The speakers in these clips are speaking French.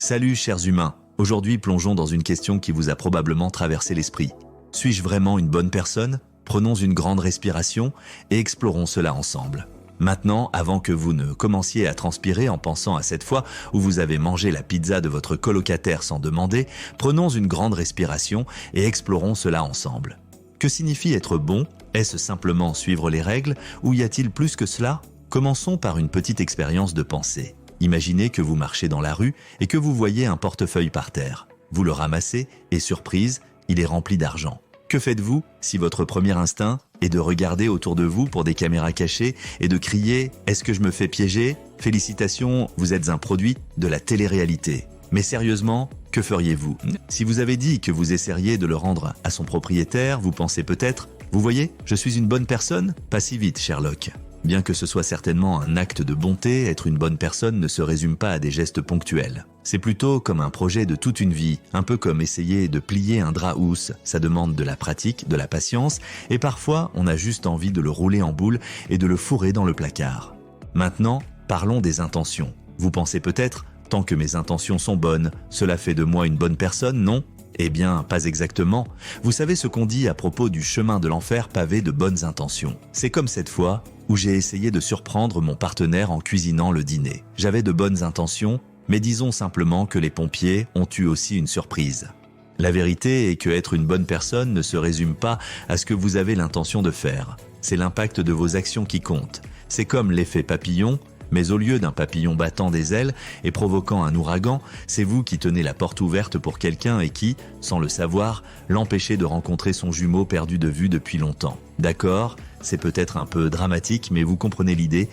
Salut chers humains, aujourd'hui plongeons dans une question qui vous a probablement traversé l'esprit. Suis-je vraiment une bonne personne? Prenons une grande respiration et explorons cela ensemble. Maintenant, avant que vous ne commenciez à transpirer en pensant à cette fois où vous avez mangé la pizza de votre colocataire sans demander, prenons une grande respiration et explorons cela ensemble. Que signifie être bon? Est-ce simplement suivre les règles ou y a-t-il plus que cela? Commençons par une petite expérience de pensée. Imaginez que vous marchez dans la rue et que vous voyez un portefeuille par terre. Vous le ramassez et surprise, il est rempli d'argent. Que faites-vous si votre premier instinct est de regarder autour de vous pour des caméras cachées et de crier « Est-ce que je me fais piéger ?» Félicitations, vous êtes un produit de la télé-réalité. Mais sérieusement, que feriez-vous? Si vous avez dit que vous essaieriez de le rendre à son propriétaire, vous pensez peut-être « Vous voyez, je suis une bonne personne ?» Pas si vite, Sherlock. Bien que ce soit certainement un acte de bonté, être une bonne personne ne se résume pas à des gestes ponctuels. C'est plutôt comme un projet de toute une vie, un peu comme essayer de plier un drap housse. Ça demande de la pratique, de la patience, et parfois on a juste envie de le rouler en boule et de le fourrer dans le placard. Maintenant, parlons des intentions. Vous pensez peut-être, tant que mes intentions sont bonnes, cela fait de moi une bonne personne, non ? Eh bien, pas exactement. Vous savez ce qu'on dit à propos du chemin de l'enfer pavé de bonnes intentions. C'est comme cette fois où j'ai essayé de surprendre mon partenaire en cuisinant le dîner. J'avais de bonnes intentions, mais disons simplement que les pompiers ont eu aussi une surprise. La vérité est que être une bonne personne ne se résume pas à ce que vous avez l'intention de faire. C'est l'impact de vos actions qui compte. C'est comme l'effet papillon, mais au lieu d'un papillon battant des ailes et provoquant un ouragan, c'est vous qui tenez la porte ouverte pour quelqu'un et qui, sans le savoir, l'empêchez de rencontrer son jumeau perdu de vue depuis longtemps. D'accord, c'est peut-être un peu dramatique, mais vous comprenez l'idée.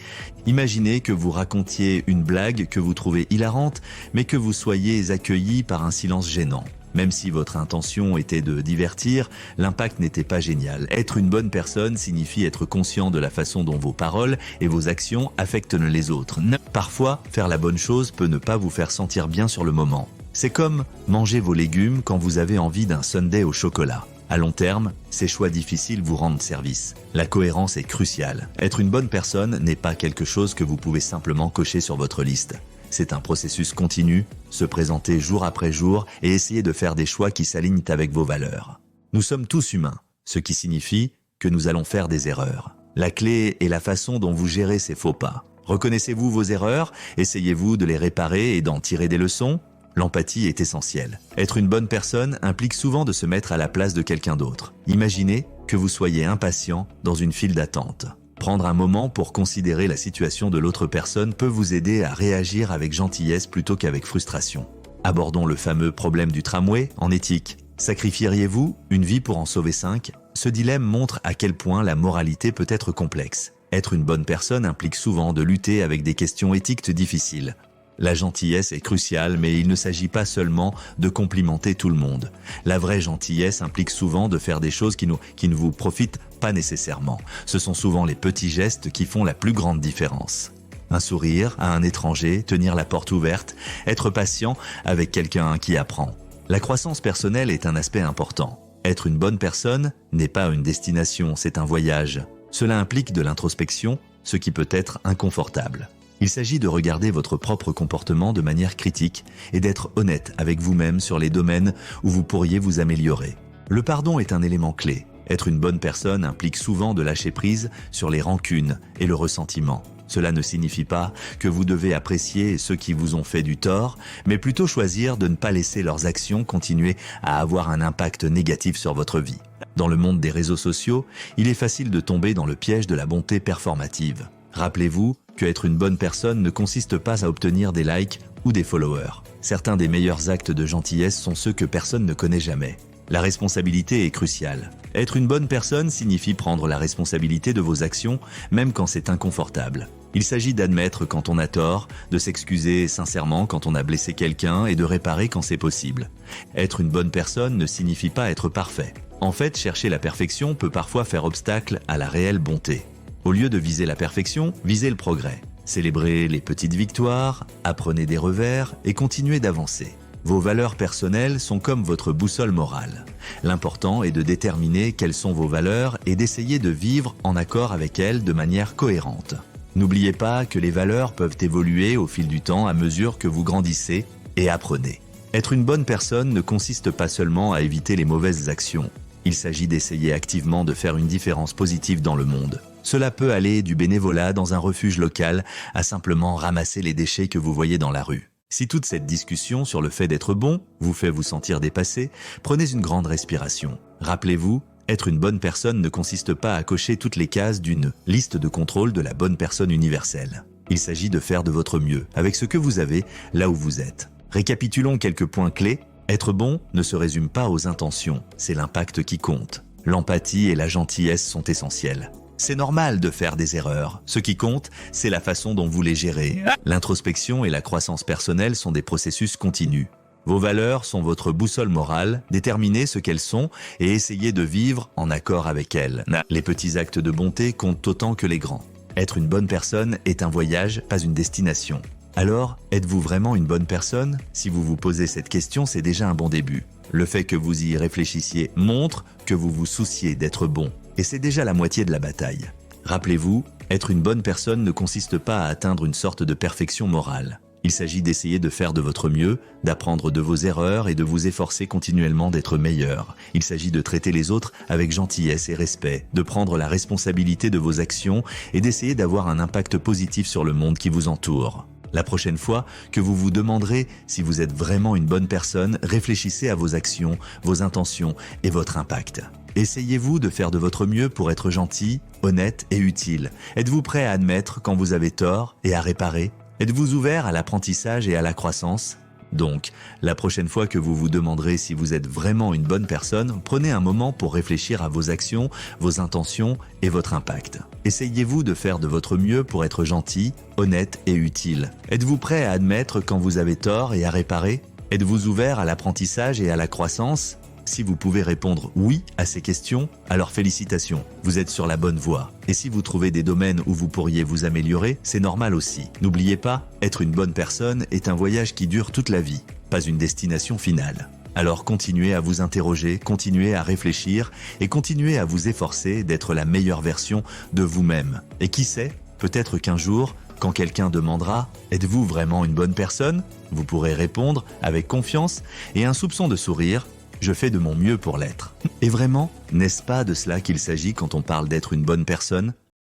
Imaginez que vous racontiez une blague que vous trouvez hilarante, mais que vous soyez accueilli par un silence gênant. Même si votre intention était de divertir, l'impact n'était pas génial. Être une bonne personne signifie être conscient de la façon dont vos paroles et vos actions affectent les autres. Parfois, faire la bonne chose peut ne pas vous faire sentir bien sur le moment. C'est comme manger vos légumes quand vous avez envie d'un sundae au chocolat. À long terme, ces choix difficiles vous rendent service. La cohérence est cruciale. Être une bonne personne n'est pas quelque chose que vous pouvez simplement cocher sur votre liste. C'est un processus continu, se présenter jour après jour et essayer de faire des choix qui s'alignent avec vos valeurs. Nous sommes tous humains, ce qui signifie que nous allons faire des erreurs. La clé est la façon dont vous gérez ces faux pas. Reconnaissez-vous vos erreurs? Essayez-vous de les réparer et d'en tirer des leçons? L'empathie est essentielle. Être une bonne personne implique souvent de se mettre à la place de quelqu'un d'autre. Imaginez que vous soyez impatient dans une file d'attente. Prendre un moment pour considérer la situation de l'autre personne peut vous aider à réagir avec gentillesse plutôt qu'avec frustration. Abordons le fameux problème du tramway en éthique. Sacrifieriez-vous une vie pour en sauver 5? Ce dilemme montre à quel point la moralité peut être complexe. Être une bonne personne implique souvent de lutter avec des questions éthiques difficiles. La gentillesse est cruciale, mais il ne s'agit pas seulement de complimenter tout le monde. La vraie gentillesse implique souvent de faire des choses qui ne vous profitent pas nécessairement. Ce sont souvent les petits gestes qui font la plus grande différence. Un sourire à un étranger, tenir la porte ouverte, être patient avec quelqu'un qui apprend. La croissance personnelle est un aspect important. Être une bonne personne n'est pas une destination, c'est un voyage. Cela implique de l'introspection, ce qui peut être inconfortable. Il s'agit de regarder votre propre comportement de manière critique et d'être honnête avec vous-même sur les domaines où vous pourriez vous améliorer. Le pardon est un élément clé. Être une bonne personne implique souvent de lâcher prise sur les rancunes et le ressentiment. Cela ne signifie pas que vous devez apprécier ceux qui vous ont fait du tort, mais plutôt choisir de ne pas laisser leurs actions continuer à avoir un impact négatif sur votre vie. Dans le monde des réseaux sociaux, il est facile de tomber dans le piège de la bonté performative. Rappelez-vous que être une bonne personne ne consiste pas à obtenir des likes ou des followers. Certains des meilleurs actes de gentillesse sont ceux que personne ne connaît jamais. La responsabilité est cruciale. Être une bonne personne signifie prendre la responsabilité de vos actions, même quand c'est inconfortable. Il s'agit d'admettre quand on a tort, de s'excuser sincèrement quand on a blessé quelqu'un et de réparer quand c'est possible. Être une bonne personne ne signifie pas être parfait. En fait, chercher la perfection peut parfois faire obstacle à la réelle bonté. Au lieu de viser la perfection, visez le progrès. Célébrez les petites victoires, apprenez des revers et continuez d'avancer. Vos valeurs personnelles sont comme votre boussole morale. L'important est de déterminer quelles sont vos valeurs et d'essayer de vivre en accord avec elles de manière cohérente. N'oubliez pas que les valeurs peuvent évoluer au fil du temps à mesure que vous grandissez et apprenez. Être une bonne personne ne consiste pas seulement à éviter les mauvaises actions. Il s'agit d'essayer activement de faire une différence positive dans le monde. Cela peut aller du bénévolat dans un refuge local à simplement ramasser les déchets que vous voyez dans la rue. Si toute cette discussion sur le fait d'être bon vous fait vous sentir dépassé, prenez une grande respiration. Rappelez-vous, être une bonne personne ne consiste pas à cocher toutes les cases d'une liste de contrôle de la bonne personne universelle. Il s'agit de faire de votre mieux avec ce que vous avez là où vous êtes. Récapitulons quelques points clés. Être bon ne se résume pas aux intentions, c'est l'impact qui compte. L'empathie et la gentillesse sont essentielles. C'est normal de faire des erreurs. Ce qui compte, c'est la façon dont vous les gérez. L'introspection et la croissance personnelle sont des processus continus. Vos valeurs sont votre boussole morale, déterminez ce qu'elles sont et essayez de vivre en accord avec elles. Les petits actes de bonté comptent autant que les grands. Être une bonne personne est un voyage, pas une destination. Alors, êtes-vous vraiment une bonne personne? Si vous vous posez cette question, c'est déjà un bon début. Le fait que vous y réfléchissiez montre que vous vous souciez d'être bon. Et c'est déjà la moitié de la bataille. Rappelez-vous, être une bonne personne ne consiste pas à atteindre une sorte de perfection morale. Il s'agit d'essayer de faire de votre mieux, d'apprendre de vos erreurs et de vous efforcer continuellement d'être meilleur. Il s'agit de traiter les autres avec gentillesse et respect, de prendre la responsabilité de vos actions et d'essayer d'avoir un impact positif sur le monde qui vous entoure. La prochaine fois que vous vous demanderez si vous êtes vraiment une bonne personne, réfléchissez à vos actions, vos intentions et votre impact. Essayez-vous de faire de votre mieux pour être gentil, honnête et utile. Êtes-vous prêt à admettre quand vous avez tort et à réparer? Êtes-vous ouvert à l'apprentissage et à la croissance? Donc, la prochaine fois que vous vous demanderez si vous êtes vraiment une bonne personne, prenez un moment pour réfléchir à vos actions, vos intentions et votre impact. Essayez-vous de faire de votre mieux pour être gentil, honnête et utile. Êtes-vous prêt à admettre quand vous avez tort et à réparer? Êtes-vous ouvert à l'apprentissage et à la croissance? Si vous pouvez répondre oui à ces questions, alors félicitations, vous êtes sur la bonne voie. Et si vous trouvez des domaines où vous pourriez vous améliorer, c'est normal aussi. N'oubliez pas, être une bonne personne est un voyage qui dure toute la vie, pas une destination finale. Alors continuez à vous interroger, continuez à réfléchir et continuez à vous efforcer d'être la meilleure version de vous-même. Et qui sait, peut-être qu'un jour, quand quelqu'un demandera « Êtes-vous vraiment une bonne personne ?», vous pourrez répondre avec confiance et un soupçon de sourire « Je fais de mon mieux pour l'être ». Et vraiment, n'est-ce pas de cela qu'il s'agit quand on parle d'être une bonne personne?